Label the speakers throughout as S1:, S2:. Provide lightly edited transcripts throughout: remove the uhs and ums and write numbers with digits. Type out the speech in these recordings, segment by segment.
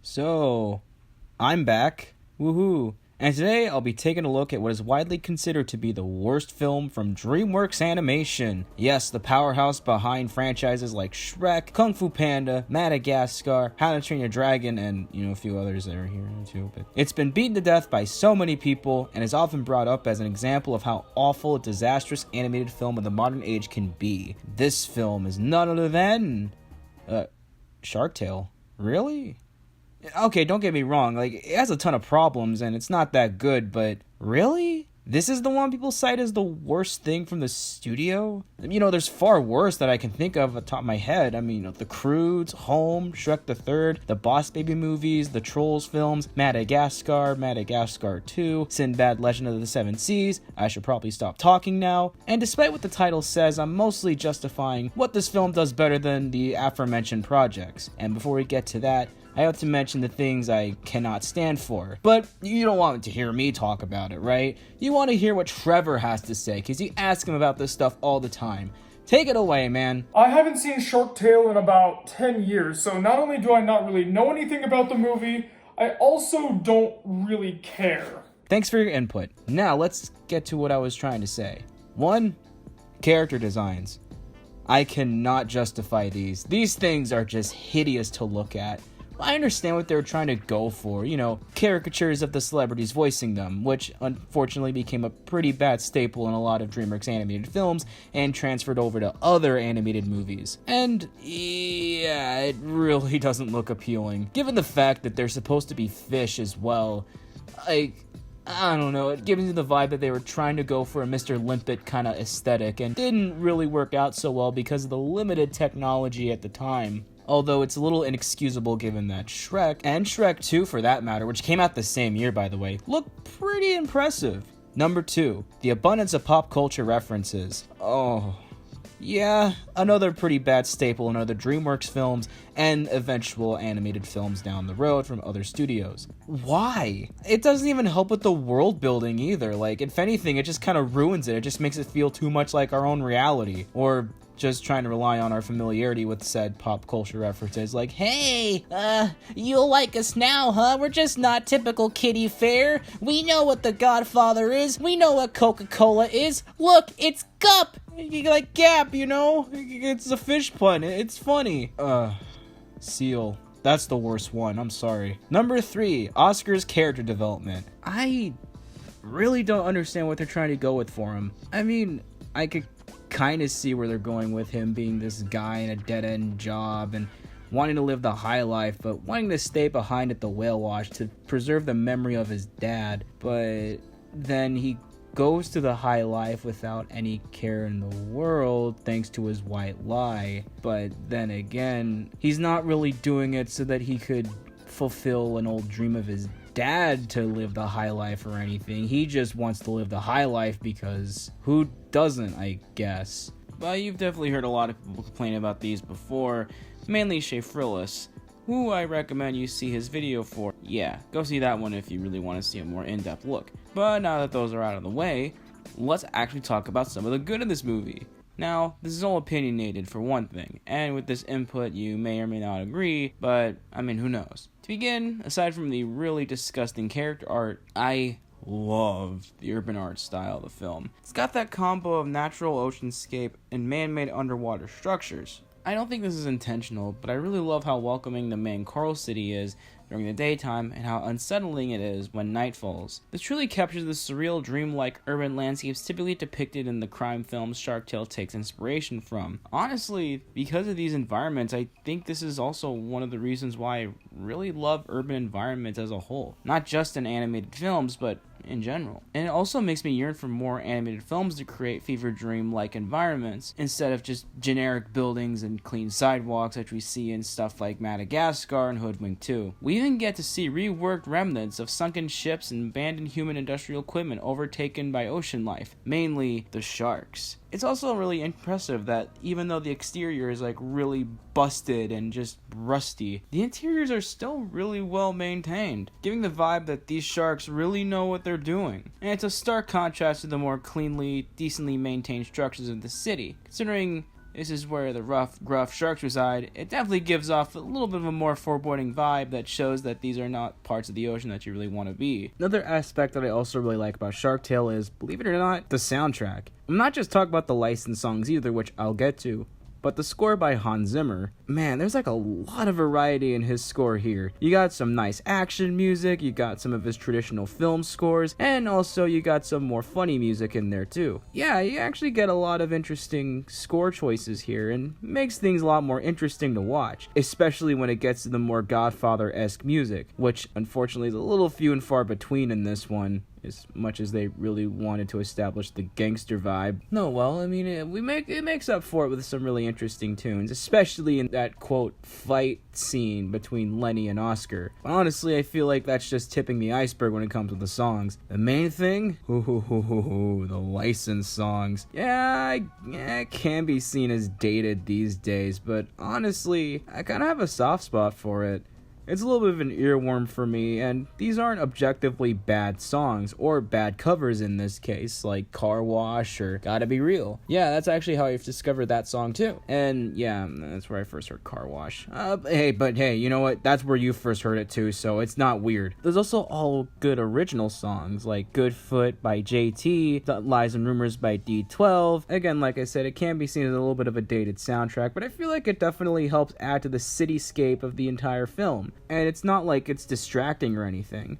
S1: So, I'm back. Woohoo. And today I'll be taking a look at what is widely considered to be the worst film from DreamWorks Animation. Yes, the powerhouse behind franchises like Shrek, Kung Fu Panda, Madagascar, How to Train Your Dragon, and, a few others that are here too. But it's been beaten to death by so many people and is often brought up as an example of how awful a disastrous animated film of the modern age can be. This film is none other than... Shark Tale. Really? Okay, don't get me wrong, it has a ton of problems and it's not that good, but really? This is the one people cite as the worst thing from the studio? There's far worse that I can think of at the top of my head. The Croods, Home, Shrek the Third, the Boss Baby movies, the Trolls films, Madagascar, Madagascar 2, Sinbad Legend of the Seven Seas. I should probably stop talking now. And despite what the title says, I'm mostly justifying what this film does better than the aforementioned projects. And before we get to that, I have to mention the things I cannot stand for. But you don't want to hear me talk about it, right? You want to hear what Trevor has to say, because you ask him about this stuff all the time. Take it away, man.
S2: I haven't seen Shark Tale in about 10 years, so not only do I not really know anything about the movie, I also don't really care.
S1: Thanks for your input. Now let's get to what I was trying to say. 1. Character designs. I cannot justify these. These things are just hideous to look at. I understand what they were trying to go for, caricatures of the celebrities voicing them, which unfortunately became a pretty bad staple in a lot of DreamWorks animated films and transferred over to other animated movies. And yeah, it really doesn't look appealing, given the fact that they're supposed to be fish as well. I don't know, it gives me the vibe that they were trying to go for a Mr. Limpet kind of aesthetic and didn't really work out so well because of the limited technology at the time. Although it's a little inexcusable given that Shrek, and Shrek 2 for that matter, which came out the same year by the way, look pretty impressive. Number 2, the abundance of pop culture references. Oh, yeah, another pretty bad staple in other DreamWorks films and eventual animated films down the road from other studios. Why? It doesn't even help with the world building either. If anything, it just kind of ruins it. It just makes it feel too much like our own reality. Or just trying to rely on our familiarity with said pop culture references hey, you'll like us now, huh? We're just not typical kiddie fare. We know what The Godfather is. We know what Coca-Cola is. Look, it's Gup. Like Gap, It's a fish pun. It's funny. Seal. That's the worst one. I'm sorry. Number 3, Oscar's character development. I really don't understand what they're trying to go with for him. I could kind of see where they're going with him being this guy in a dead-end job and wanting to live the high life, but wanting to stay behind at the whale watch to preserve the memory of his dad. But then he goes to the high life without any care in the world thanks to his white lie. But then again, he's not really doing it so that he could fulfill an old dream of his dad to live the high life or anything. He just wants to live the high life because who doesn't, I guess. But you've definitely heard a lot of people complain about these before, mainly Shay Frillis, who I recommend you see his video for. Yeah, go see that one if you really want to see a more in-depth look. But now that those are out of the way, let's actually talk about some of the good in this movie. Now, this is all opinionated for one thing, and with this input you may or may not agree, but who knows. To begin, aside from the really disgusting character art, I love the urban art style of the film. It's got that combo of natural oceanscape and man-made underwater structures. I don't think this is intentional, but I really love how welcoming the main coral city is during the daytime and how unsettling it is when night falls. This truly captures the surreal, dreamlike urban landscapes typically depicted in the crime films Shark Tale takes inspiration from. Honestly, because of these environments, I think this is also one of the reasons why I really love urban environments as a whole. Not just in animated films, but in general. And it also makes me yearn for more animated films to create fever dream-like environments instead of just generic buildings and clean sidewalks like we see in stuff like Madagascar and Hoodwink 2. We even get to see reworked remnants of sunken ships and abandoned human industrial equipment overtaken by ocean life, mainly the sharks. It's also really impressive that even though the exterior is really busted and just rusty, the interiors are still really well maintained, giving the vibe that these sharks really know what they're doing. And it's a stark contrast to the more cleanly, decently maintained structures of the city, considering this is where the rough, gruff sharks reside, it definitely gives off a little bit of a more foreboding vibe that shows that these are not parts of the ocean that you really want to be. Another aspect that I also really like about Shark Tale is, believe it or not, the soundtrack. I'm not just talking about the licensed songs either, which I'll get to, but the score by Hans Zimmer, man, there's like a lot of variety in his score here. You got some nice action music, you got some of his traditional film scores, and also you got some more funny music in there too. Yeah, you actually get a lot of interesting score choices here, and makes things a lot more interesting to watch, especially when it gets to the more Godfather-esque music, which unfortunately is a little few and far between in this one, as much as they really wanted to establish the gangster vibe. No, well, I mean, it makes up for it with some really interesting tunes, especially in that, quote, fight scene between Lenny and Oscar. But honestly, I feel like that's just tipping the iceberg when it comes to the songs. The main thing? The licensed songs. Yeah, it can be seen as dated these days, but honestly, I kind of have a soft spot for it. It's a little bit of an earworm for me, and these aren't objectively bad songs, or bad covers in this case, like Car Wash or Gotta Be Real. Yeah, that's actually how I've discovered that song too. And yeah, that's where I first heard Car Wash. But hey, you know what? That's where you first heard it too, so it's not weird. There's also all good original songs, like Good Foot by JT, Lies and Rumors by D12. Again, like I said, it can be seen as a little bit of a dated soundtrack, but I feel like it definitely helps add to the cityscape of the entire film. And it's not like it's distracting or anything.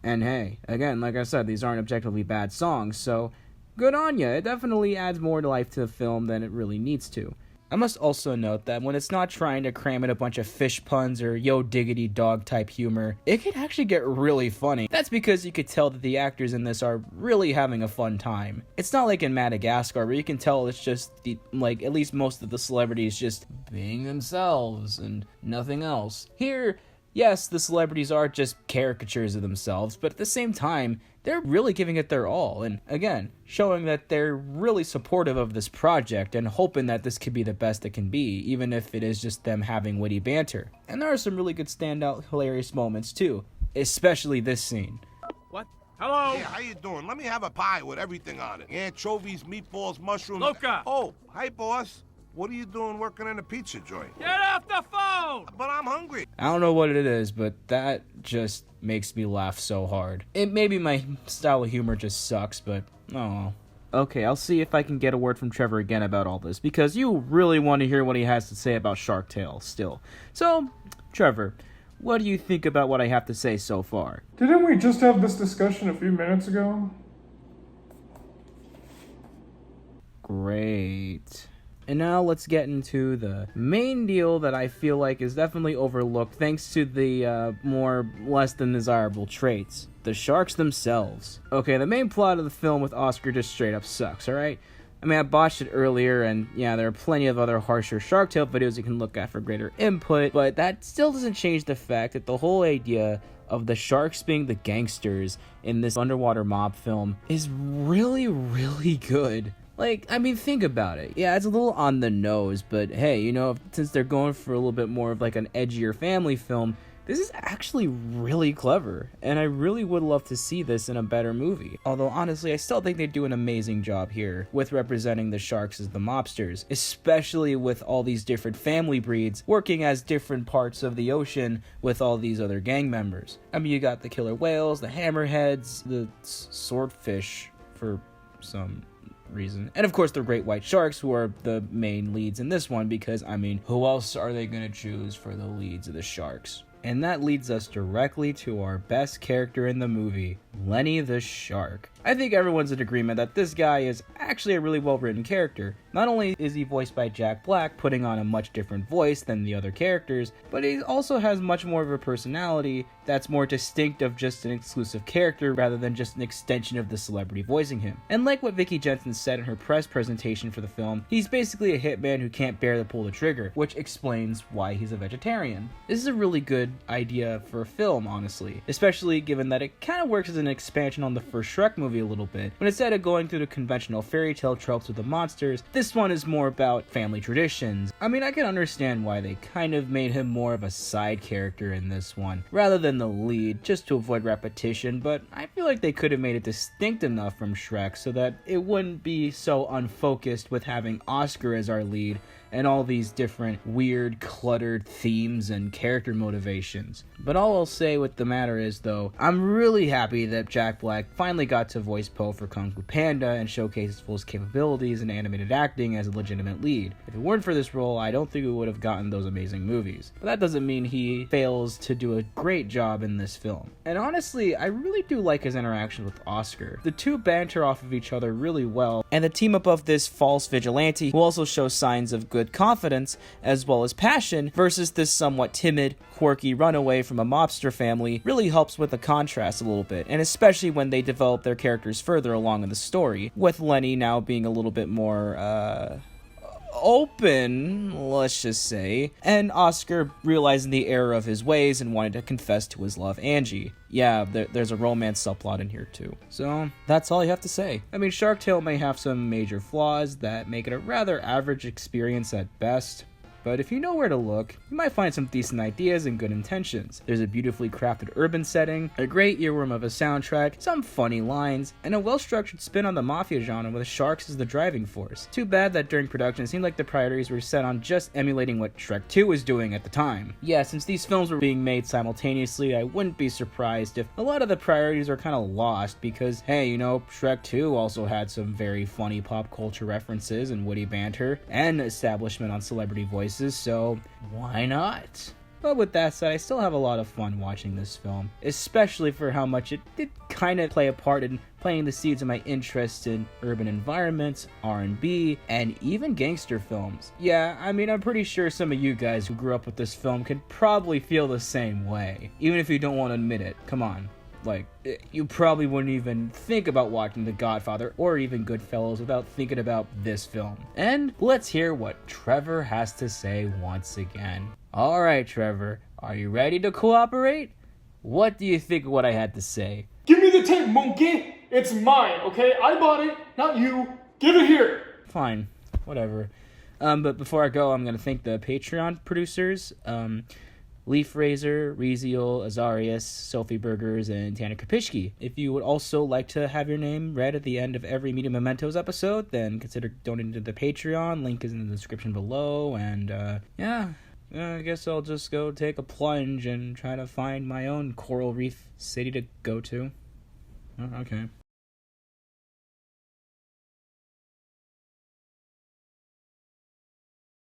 S1: And hey, again, like I said, these aren't objectively bad songs, so good on ya. It definitely adds more life to the film than it really needs to. I must also note that when it's not trying to cram in a bunch of fish puns or yo diggity dog type humor, it can actually get really funny. That's because you could tell that the actors in this are really having a fun time. It's not like in Madagascar where you can tell it's just at least most of the celebrities just being themselves and nothing else. Here, yes, the celebrities are just caricatures of themselves, but at the same time, they're really giving it their all, and again, showing that they're really supportive of this project and hoping that this could be the best it can be, even if it is just them having witty banter. And there are some really good standout hilarious moments too, especially this scene.
S3: What? Hello?
S4: Hey, how you doing? Let me have a pie with everything on it. Anchovies, meatballs, mushrooms.
S3: Luca!
S4: Oh, hi, boss. What are you doing working in a pizza joint?
S3: Get off the phone!
S4: But I'm hungry.
S1: I don't know what it is, but that just makes me laugh so hard. It maybe my style of humor just sucks, but oh well. Okay, I'll see if I can get a word from Trevor again about all this, because you really want to hear what he has to say about Shark Tale still. So, Trevor, what do you think about what I have to say so far?
S2: Didn't we just have this discussion a few minutes ago?
S1: Great. And now let's get into the main deal that I feel like is definitely overlooked thanks to the more less than desirable traits. The sharks themselves. Okay, the main plot of the film with Oscar just straight up sucks, alright? I mean, I botched it earlier, and yeah, there are plenty of other harsher Shark Tale videos you can look at for greater input, but that still doesn't change the fact that the whole idea of the sharks being the gangsters in this underwater mob film is really, really good. Like, I mean, think about it. Yeah, it's a little on the nose, but hey, you know, since they're going for a little bit more of like an edgier family film, this is actually really clever, and I really would love to see this in a better movie. Although, honestly, I still think they do an amazing job here with representing the sharks as the mobsters, especially with all these different family breeds working as different parts of the ocean with all these other gang members. I mean, you got the killer whales, the hammerheads, the swordfish for some reason, and of course the great white sharks, who are the main leads in this one, because I mean, who else are they gonna choose for the leads of the sharks? And that leads us directly to our best character in the movie, Lenny the Shark. I think everyone's in agreement that this guy is actually a really well-written character. Not only is he voiced by Jack Black, putting on a much different voice than the other characters, but he also has much more of a personality that's more distinct of just an exclusive character rather than just an extension of the celebrity voicing him. And like what Vicky Jensen said in her press presentation for the film, he's basically a hitman who can't bear to pull the trigger, which explains why he's a vegetarian. This is a really good idea for a film, honestly, especially given that it kind of works as an an expansion on the first Shrek movie a little bit, but instead of going through the conventional fairy tale tropes with the monsters, this one is more about family traditions. I mean, I can understand why they kind of made him more of a side character in this one, rather than the lead, just to avoid repetition, but I feel like they could have made it distinct enough from Shrek so that it wouldn't be so unfocused with having Oscar as our lead and all these different weird, cluttered themes and character motivations. But all I'll say with the matter is, though, I'm really happy that Jack Black finally got to voice Poe for Kung Fu Panda and showcase his full capabilities in animated acting as a legitimate lead. If it weren't for this role, I don't think we would have gotten those amazing movies. But that doesn't mean he fails to do a great job in this film. And honestly, I really do like his interaction with Oscar. The two banter off of each other really well, and the team up of this false vigilante who also shows signs of good confidence as well as passion versus this somewhat timid, quirky runaway from a mobster family really helps with the contrast a little bit, and especially when they develop their characters further along in the story, with Lenny now being a little bit more, open, let's just say, and Oscar realizing the error of his ways and wanting to confess to his love, Angie. Yeah, there's a romance subplot in here too. So, that's all you have to say. I mean, Shark Tale may have some major flaws that make it a rather average experience at best, but if you know where to look, you might find some decent ideas and good intentions. There's a beautifully crafted urban setting, a great earworm of a soundtrack, some funny lines, and a well-structured spin on the mafia genre with sharks as the driving force. Too bad that during production it seemed like the priorities were set on just emulating what Shrek 2 was doing at the time. Yeah, since these films were being made simultaneously, I wouldn't be surprised if a lot of the priorities are kind of lost because, hey, you know, Shrek 2 also had some very funny pop culture references and witty banter, and establishment on celebrity voices, so why not? But with that said, I still have a lot of fun watching this film, especially for how much it did kind of play a part in planting the seeds of my interest in urban environments, R&B, and even gangster films. Yeah, I mean, I'm pretty sure some of you guys who grew up with this film could probably feel the same way, even if you don't want to admit it. Come on. Like, you probably wouldn't even think about watching The Godfather or even Goodfellas without thinking about this film. And let's hear what Trevor has to say once again. Alright, Trevor, are you ready to cooperate? What do you think of what I had to say?
S2: Give me the tape, monkey! It's mine, okay? I bought it, not you. Give it here!
S1: Fine, whatever. But before I go, I'm gonna thank the Patreon producers, Leaf Razor, Reziel, Azarius, Sophie Burgers, and Tanner Kapishki. If you would also like to have your name read at the end of every Media Mementos episode, then consider donating to the Patreon. Link is in the description below, and yeah, I guess I'll just go take a plunge and try to find my own coral reef city to go to. Okay.